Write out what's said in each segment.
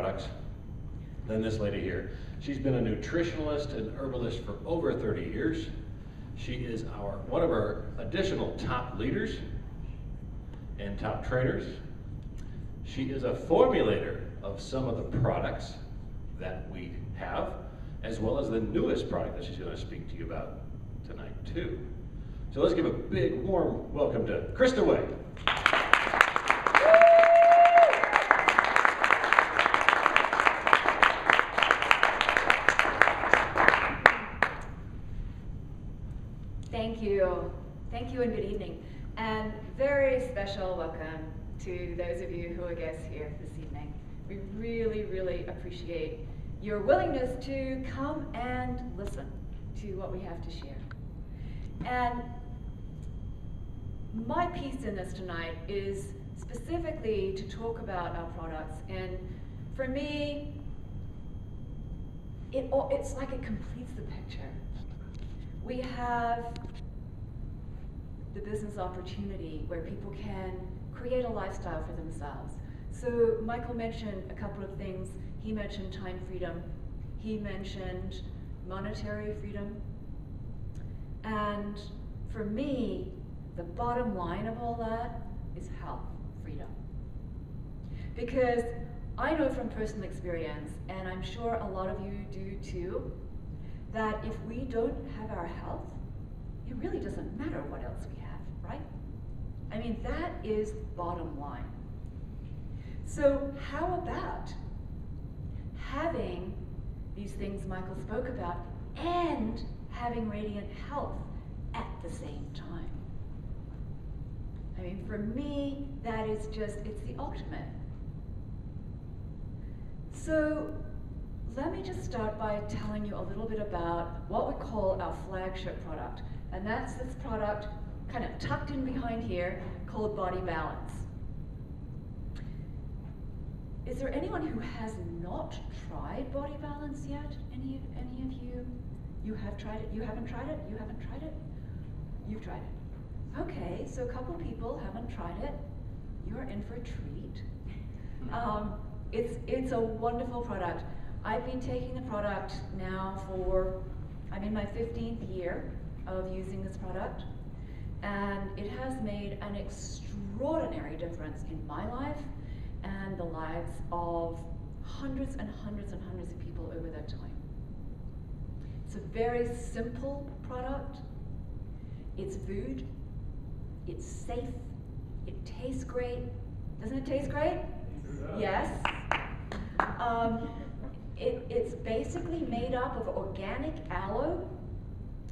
products than this lady here. She's been a nutritionalist and herbalist for over 30 years. She is one of our additional top leaders and top trainers. She is a formulator of some of the products that we have, as well as the newest product that she's going to speak to you about tonight too. So let's give a big warm welcome to CHRISTA Way. Thank you. Thank you and good evening. And very special welcome to those of you who are guests here this evening. We really, really appreciate your willingness to come and listen to what we have to share. And my piece in this tonight is specifically to talk about our products. And for me, it's like it completes the picture. We have the business opportunity where people can create a lifestyle for themselves. So Michael mentioned a couple of things. He mentioned time freedom. He mentioned monetary freedom. And for me, the bottom line of all that is health freedom. Because I know from personal experience, and I'm sure a lot of you do too, that if we don't have our health, it really doesn't matter what else we have, right? I mean, that is bottom line. So how about having these things Michael spoke about and having radiant health at the same time? I mean, for me, that is just, it's the ultimate. So let me just start by telling you a little bit about what we call our flagship product. And that's this product kind of tucked in behind here called Body Balance. Is there anyone who has not tried Body Balance yet? Any of you? You have tried it? You haven't tried it? You haven't tried it? You've tried it. Okay, so a couple people haven't tried it. You're in for a treat. It's a wonderful product. I've been taking the product now I'm in my 15th year of using this product, and it has made an extraordinary difference in my life and the lives of hundreds and hundreds and hundreds of people over that time. It's a very simple product. It's food. It's safe. It tastes great. Doesn't it taste great? Yes. It's basically made up of organic aloe,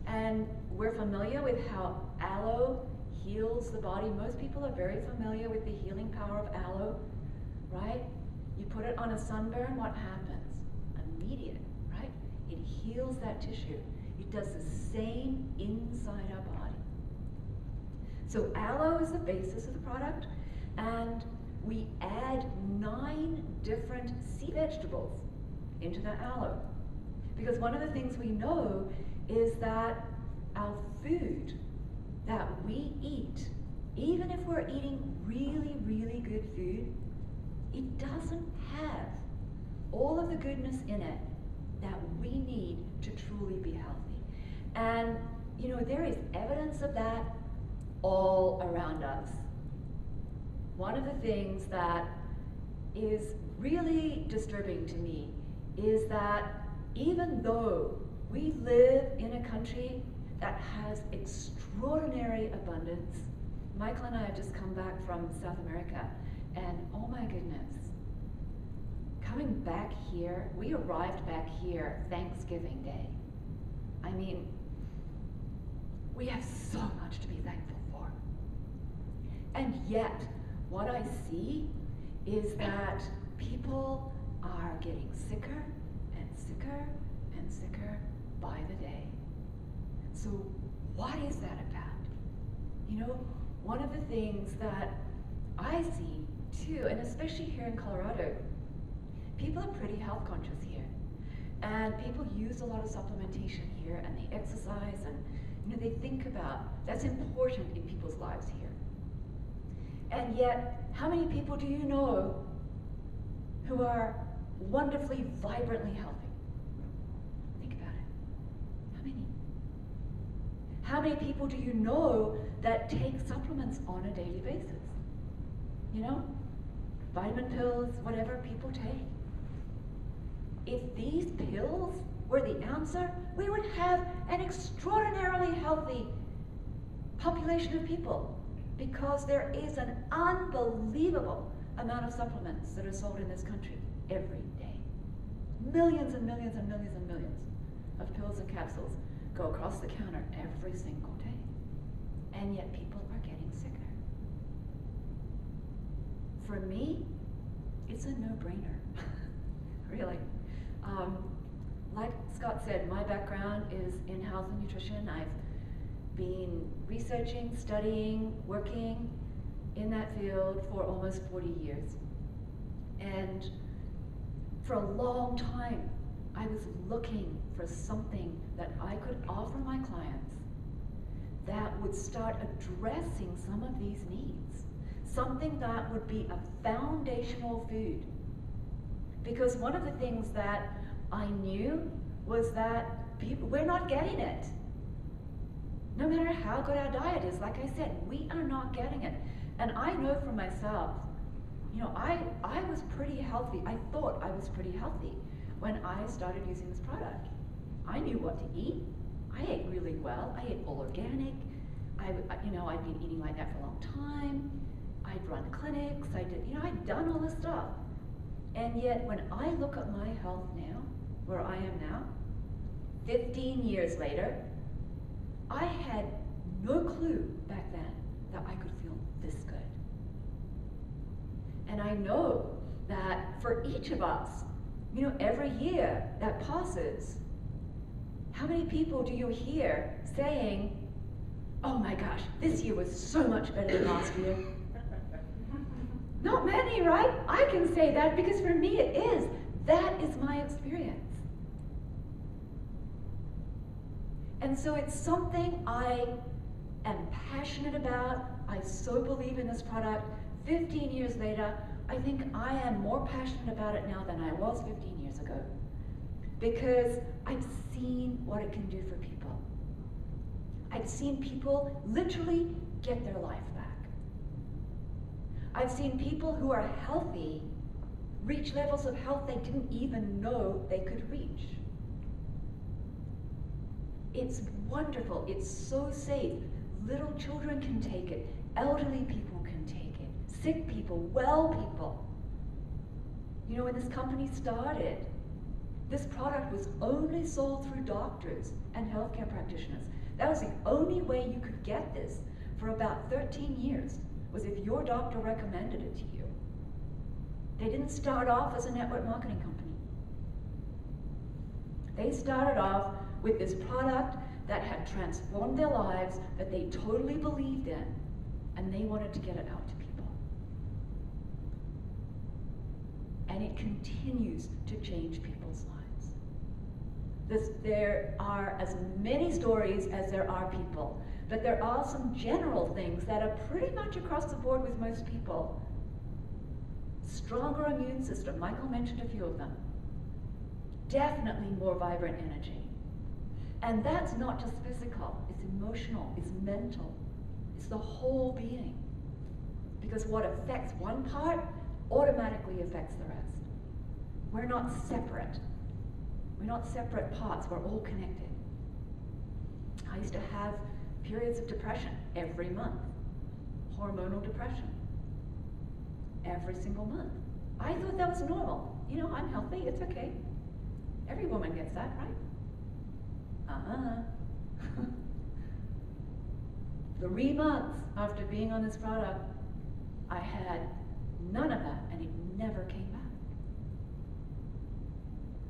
and we're familiar with how aloe heals the body. Most people are very familiar with the healing power of aloe, right? You put it on a sunburn, what happens? Immediate, right? It heals that tissue. It does the same inside our body. So aloe is the basis of the product, and we add 9 different sea vegetables into the aloe. Because one of the things we know is that our food that we eat, even if we're eating really, really good food, it doesn't have all of the goodness in it that we need to truly be healthy. And you know, there is evidence of that all around us. One of the things that is really disturbing to me is that even though we live in a country that has extraordinary abundance, Michael and I have just come back from South America, and oh my goodness, coming back here, we arrived back here Thanksgiving Day. I mean, we have so much to be thankful for. And yet, what I see is that people are getting sicker and sicker and sicker by the day. So what is that about? You know, one of the things that I see too, and especially here in Colorado, people are pretty health conscious here. And people use a lot of supplementation here, and they exercise, and you know, they think about, that's important in people's lives here. And yet, how many people do you know who are wonderfully, vibrantly healthy. Think about it. How many? How many people do you know that take supplements on a daily basis? You know, vitamin pills, whatever people take. If these pills were the answer, we would have an extraordinarily healthy population of people, because there is an unbelievable amount of supplements that are sold in this country every day. Millions and millions and millions and millions of pills and capsules go across the counter every single day. And yet people are getting sicker. For me, it's a no-brainer, really. Like Scott said, my background is in health and nutrition. I've been researching, studying, working in that field for almost 40 years. And for a long time, I was looking for something that I could offer my clients that would start addressing some of these needs. Something that would be a foundational food. Because one of the things that I knew was that we're not getting it. No matter how good our diet is, like I said, we are not getting it. And I know for myself, you know, I was pretty healthy. I thought I was pretty healthy when I started using this product. I knew what to eat. I ate really well. I ate all organic. I'd been eating like that for a long time. I'd run clinics. I'd done all this stuff. And yet, when I look at my health now, where I am now, 15 years later, I had no clue back then that I could feel this good. And I know that for each of us, you know, every year that passes, how many people do you hear saying, oh my gosh, this year was so much better than last year? Not many, right? I can say that because for me it is. That is my experience. And so it's something I am passionate about. I so believe in this product. 15 years later, I think I am more passionate about it now than I was 15 years ago. Because I've seen what it can do for people. I've seen people literally get their life back. I've seen people who are healthy reach levels of health they didn't even know they could reach. It's wonderful. It's so safe. Little children can take it. Elderly people can take it. Sick people, well people. You know, when this company started, this product was only sold through doctors and healthcare practitioners. That was the only way you could get this for about 13 years, was if your doctor recommended it to you. They didn't start off as a network marketing company. They started off with this product that had transformed their lives, that they totally believed in, and they wanted to get it out to people. And it continues to change people's lives. There are as many stories as there are people, but there are some general things that are pretty much across the board with most people. Stronger immune system, Michael mentioned a few of them. Definitely more vibrant energy. And that's not just physical, it's emotional, it's mental, it's the whole being. Because what affects one part automatically affects the rest. We're not separate. We're not separate parts, we're all connected. I used to have periods of depression every month, hormonal depression, every single month. I thought that was normal. You know, I'm healthy, it's okay. Every woman gets that, right? 3 months after being on this product, I had none of that, and it never came back.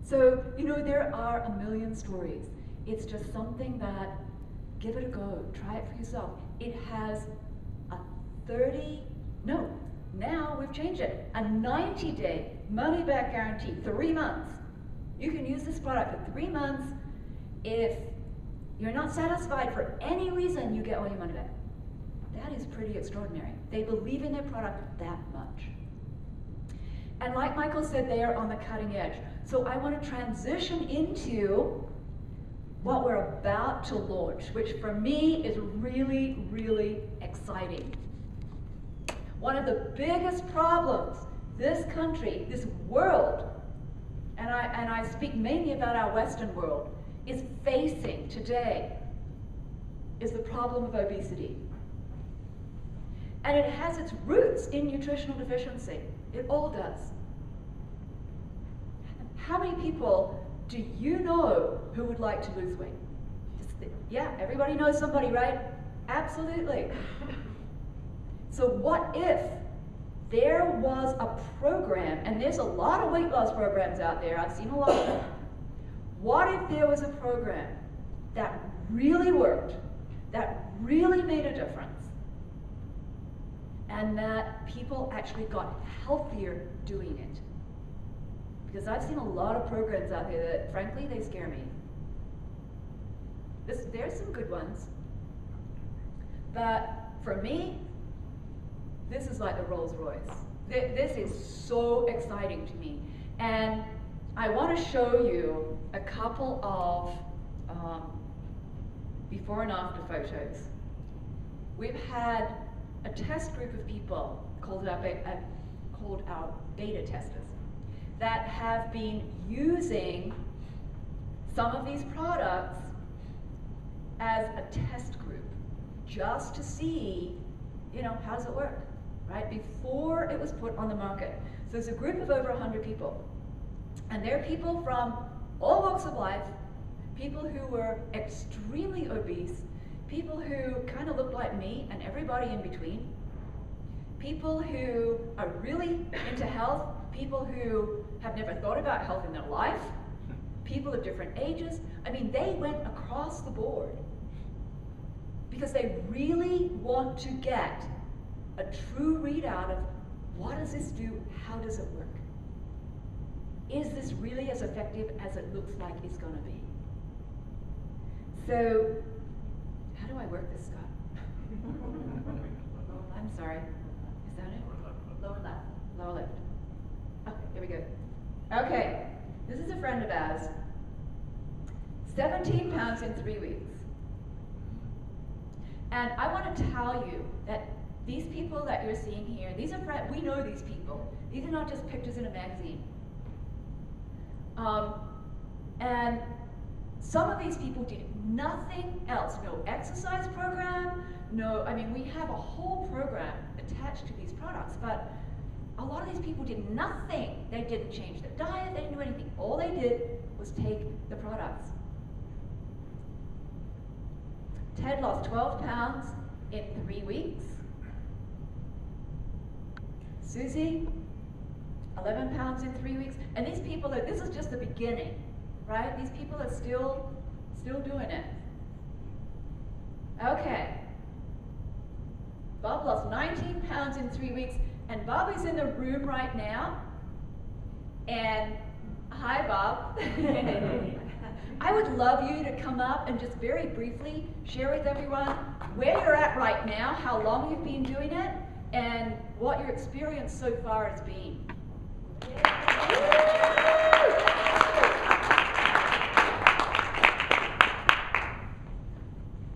So, you know, there are a million stories. It's just something that, give it a go, try it for yourself. It has a now we've changed it, a 90-day money-back guarantee, 3 months. You can use this product for 3 months. If you're not satisfied for any reason, you get all your money back. That is pretty extraordinary. They believe in their product that much. And like Michael said, they are on the cutting edge. So I want to transition into what we're about to launch, which for me is really, really exciting. One of the biggest problems this country, this world, and I speak mainly about our Western world, is facing today is the problem of obesity. And it has its roots in nutritional deficiency. It all does. How many people do you know who would like to lose weight? Yeah, everybody knows somebody, right? Absolutely. So what if there was a program, and there's a lot of weight loss programs out there, I've seen a lot of them. What if there was a program that really worked, that really made a difference, and that people actually got healthier doing it? Because I've seen a lot of programs out there that, frankly, they scare me. There's some good ones. But for me, this is like the Rolls Royce. This is so exciting to me. And I want to show you a couple of before and after photos. We've had a test group of people called our beta testers that have been using some of these products as a test group just to see, how does it work, right? Before it was put on the market. So there's a group of over 100 people. And they're people from all walks of life, people who were extremely obese, people who kind of looked like me and everybody in between, people who are really into health, people who have never thought about health in their life, people of different ages. I mean, they went across the board because they really want to get a true readout of what does this do, how does it work? Is this really as effective as it looks like it's going to be? So, how do I work this, Scott? I'm sorry. Is that it? Lower left. Lower left. Okay, here we go. Okay, this is a friend of ours. 17 pounds in 3 weeks. And I want to tell you that these people that you're seeing here, these are friends, we know these people. These are not just pictures in a magazine. And some of these people did nothing else, no exercise program, we have a whole program attached to these products, but a lot of these people did nothing. They didn't change their diet, they didn't do anything. All they did was take the products. Ted lost 12 pounds in 3 weeks. Susie, 11 pounds in 3 weeks. And these people, this is just the beginning, right? These people are still doing it. Okay. Bob lost 19 pounds in 3 weeks, and Bob is in the room right now. And hi, Bob. I would love you to come up and just very briefly share with everyone where you're at right now, how long you've been doing it, and what your experience so far has been.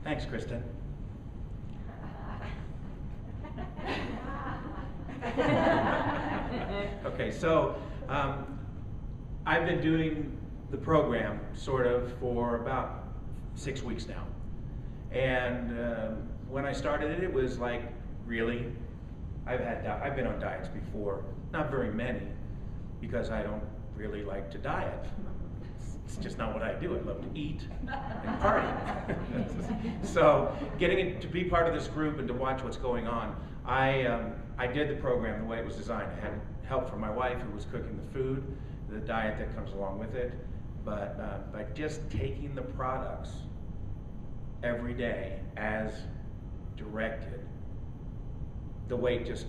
Thanks, Krista. Okay, so I've been doing the program sort of for about 6 weeks now. And when I started it, it was like, really? I've been on diets before, not very many, because I don't really like to diet. It's just not what I do. I love to eat and party. So getting it to be part of this group and to watch what's going on, I did the program the way it was designed. I had help from my wife who was cooking the food, the diet that comes along with it, but by just taking the products every day as directed, the weight just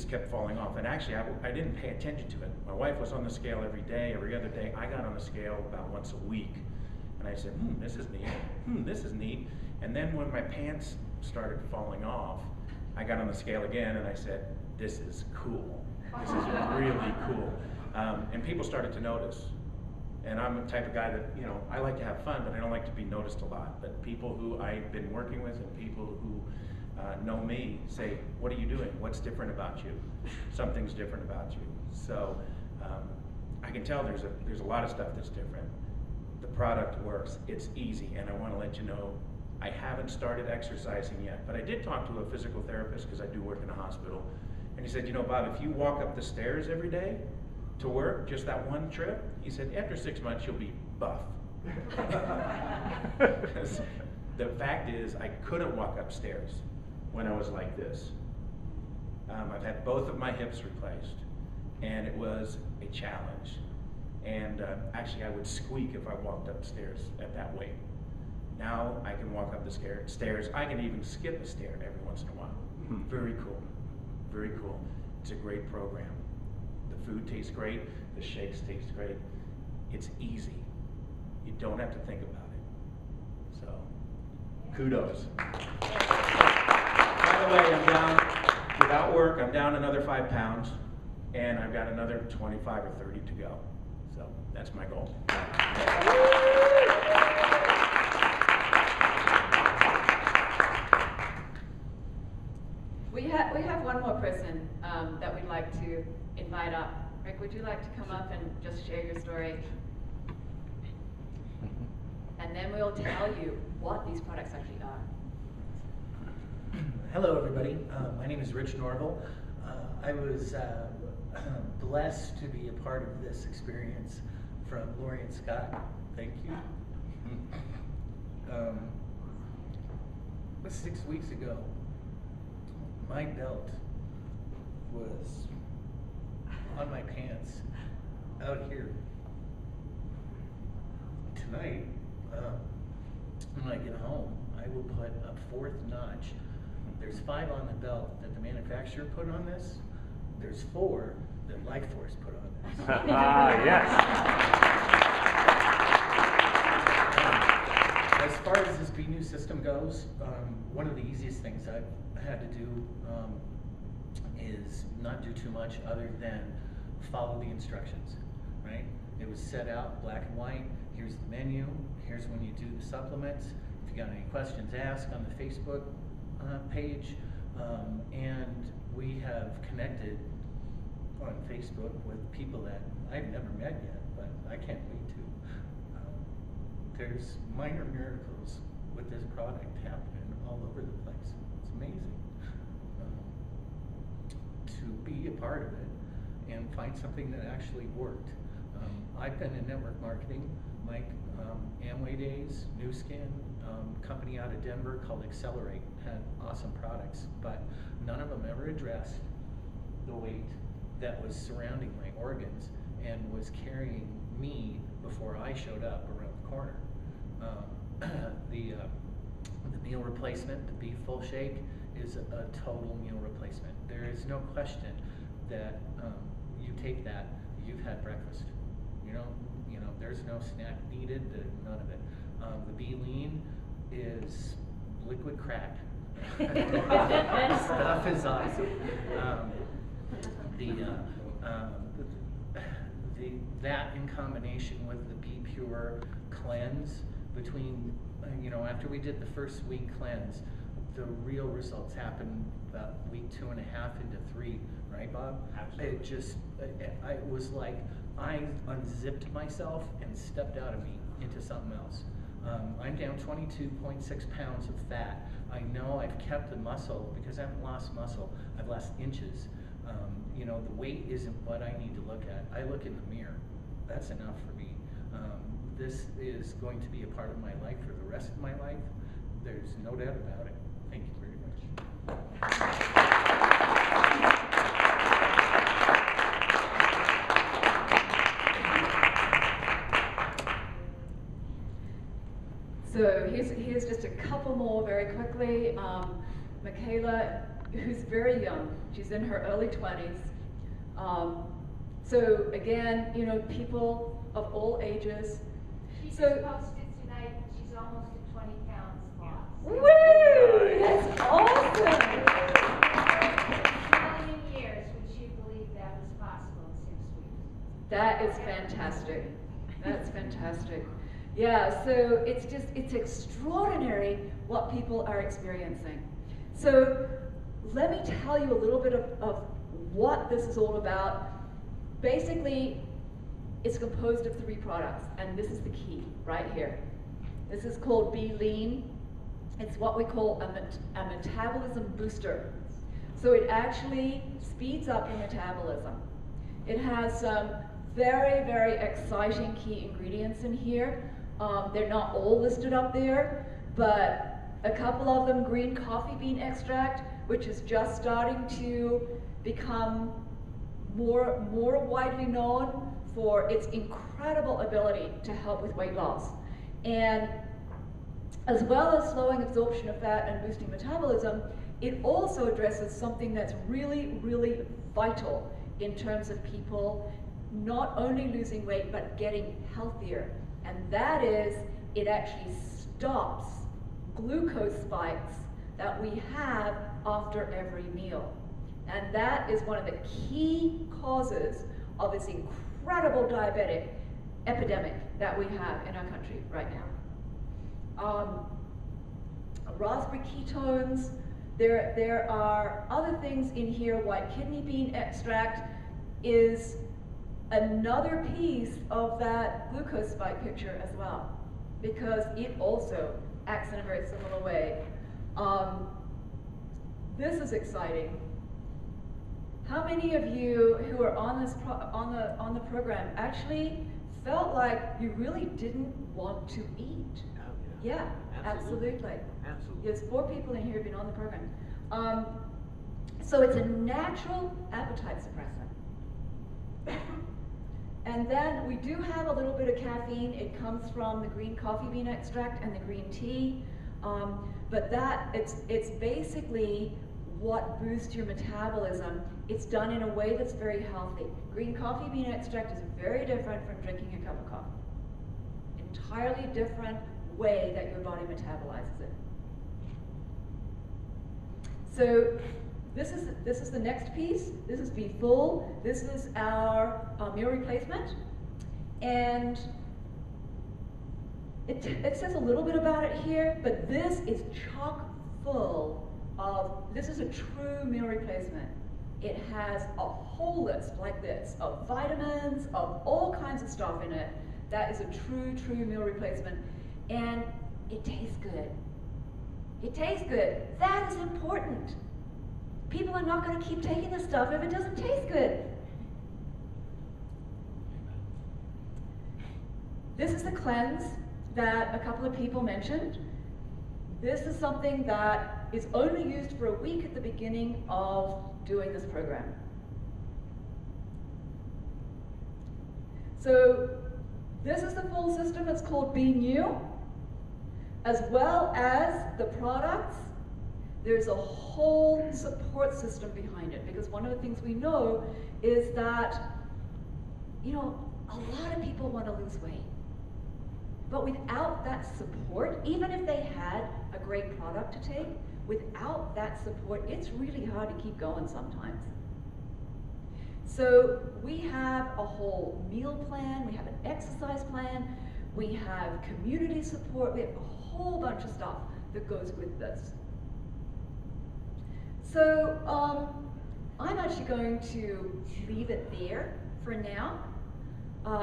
kept falling off. And actually, I didn't pay attention to it. My wife was on the scale every day, every other day. I got on the scale about once a week. And I said, this is neat. This is neat. And then when my pants started falling off, I got on the scale again and I said, this is cool. This is really cool. And people started to notice. And I'm the type of guy that, you know, I like to have fun, but I don't like to be noticed a lot. But people who I've been working with and people who know me say, what are you doing? What's different about you? Something's different about you. So I can tell there's a lot of stuff that's different. The product works, it's easy, and I want to let you know I haven't started exercising yet, but I did talk to a physical therapist because I do work in a hospital, and he said, you know, Bob, if you walk up the stairs every day to work, just that one trip, he said, after 6 months you'll be buff. The fact is, I couldn't walk upstairs when I was like this. I've had both of my hips replaced, and it was a challenge. And actually, I would squeak if I walked upstairs at that weight. Now I can walk up the stairs. I can even skip a stair every once in a while. Very cool. Very cool. It's a great program. The food tastes great. The shakes taste great. It's easy. You don't have to think about it. So, kudos. By the way, I'm down, without work, I'm down another 5 pounds, and I've got another 25 or 30 to go. So, that's my goal. We have one more person that we'd like to invite up. Rick, would you like to come up and just share your story? And then we'll tell you what these products actually are. Hello, everybody. My name is Rich Norville. I was blessed to be a part of this experience from Lori and Scott. Thank you. 6 weeks ago, my belt was on my pants out here. Tonight, when I get home, I will put a 4th notch. There's 5 on the belt that the manufacturer put on this. There's 4 that Life Force put on this. Yes. As far as this Be New system goes, one of the easiest things I've had to do is not do too much other than follow the instructions, right? It was set out black and white. Here's the menu. Here's when you do the supplements. If you got any questions, ask on the Facebook page. And we have connected on Facebook with people that I've never met yet, but I can't wait to. There's minor miracles with this product happening all over the place. It's amazing to be a part of it and find something that actually worked. I've been in network marketing, like Amway Days, New Skin, company out of Denver called Accelerate, had awesome products, but none of them ever addressed the weight that was surrounding my organs and was carrying me before I showed up around the corner. The meal replacement, the beef full shake, is a total meal replacement. There is no question that you take that, you've had breakfast. You know, there's no snack needed, none of it. The Be Lean is liquid crack. Stuff is awesome. That in combination with the Be Pure cleanse, between after we did the first week cleanse, the real results happened about week 2.5 into 3, right, Bob? Absolutely. It just, I was like, I unzipped myself and stepped out of me into something else. I'm down 22.6 pounds of fat. I know I've kept the muscle because I haven't lost muscle. I've lost inches. The weight isn't what I need to look at. I look in the mirror. That's enough for me. This is going to be a part of my life for the rest of my life. There's no doubt about it. Thank you very much. So here's just a couple more very quickly. Michaela, who's very young, she's in her early 20s. So again, people of all ages. She just So, posted tonight that she's almost at 20 pounds lost. woo! That's awesome. In a million years would she believe that was That is fantastic. That's fantastic. Yeah, so it's extraordinary what people are experiencing. So let me tell you a little bit of what this is all about. Basically, it's composed of 3 products, and this is the key right here. This is called Be Lean. It's what we call a metabolism booster. So it actually speeds up your metabolism. It has some very, very exciting key ingredients in here. They're not all listed up there, but a couple of them, green coffee bean extract, which is just starting to become more widely known for its incredible ability to help with weight loss. And as well as slowing absorption of fat and boosting metabolism, it also addresses something that's really, really vital in terms of people not only losing weight, but getting healthier. And that is, it actually stops glucose spikes that we have after every meal. And that is one of the key causes of this incredible diabetic epidemic that we have in our country right now. Raspberry ketones, there are other things in here. White kidney bean extract is another piece of that glucose spike picture as well, because it also acts in a very similar way. This is exciting. How many of you who are on this on the program actually felt like you really didn't want to eat? Oh, Yeah, absolutely. Absolutely. There's 4 people in here who've been on the program. So it's a natural appetite suppressant. And then we do have a little bit of caffeine. It comes from the green coffee bean extract and the green tea. But it's basically what boosts your metabolism. It's done in a way that's very healthy. Green coffee bean extract is very different from drinking a cup of coffee. Entirely different way that your body metabolizes it. So this is the next piece. This is Be Full. This is our meal replacement. And it says a little bit about it here, but this is chock full of, this is a true meal replacement. It has a whole list like this of vitamins, of all kinds of stuff in it. That is a true meal replacement. And it tastes good. It tastes good. That is important. People are not going to keep taking this stuff if it doesn't taste good. This is the cleanse that a couple of people mentioned. This is something that is only used for a week at the beginning of doing this program. So this is the full system. It's called Be New. As well as the products, there's a whole support system behind it, because one of the things we know is that, you know, a lot of people want to lose weight. But without that support, even if they had a great product to take, without that support, it's really hard to keep going sometimes. So we have a whole meal plan, we have an exercise plan, we have community support, we have a whole bunch of stuff that goes with this. So I'm actually going to leave it there for now.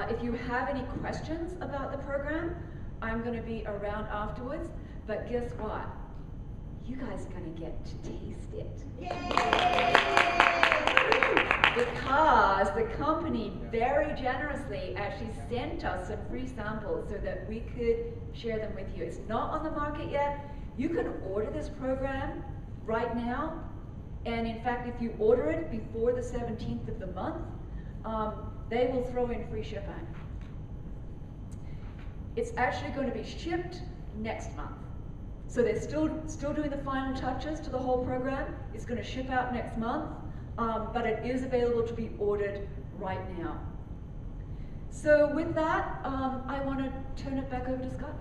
If you have any questions about the program, I'm going to be around afterwards. But guess what? You guys are going to get to taste it. Yay! Because the company very generously actually sent us some free samples so that we could share them with you. It's not on the market yet. You can order this program right now. And in fact, if you order it before the 17th of the month, they will throw in free shipping. It's actually going to be shipped next month. So they're still doing the final touches to the whole program. It's going to ship out next month, but it is available to be ordered right now. So with that, I want to turn it back over to Scott.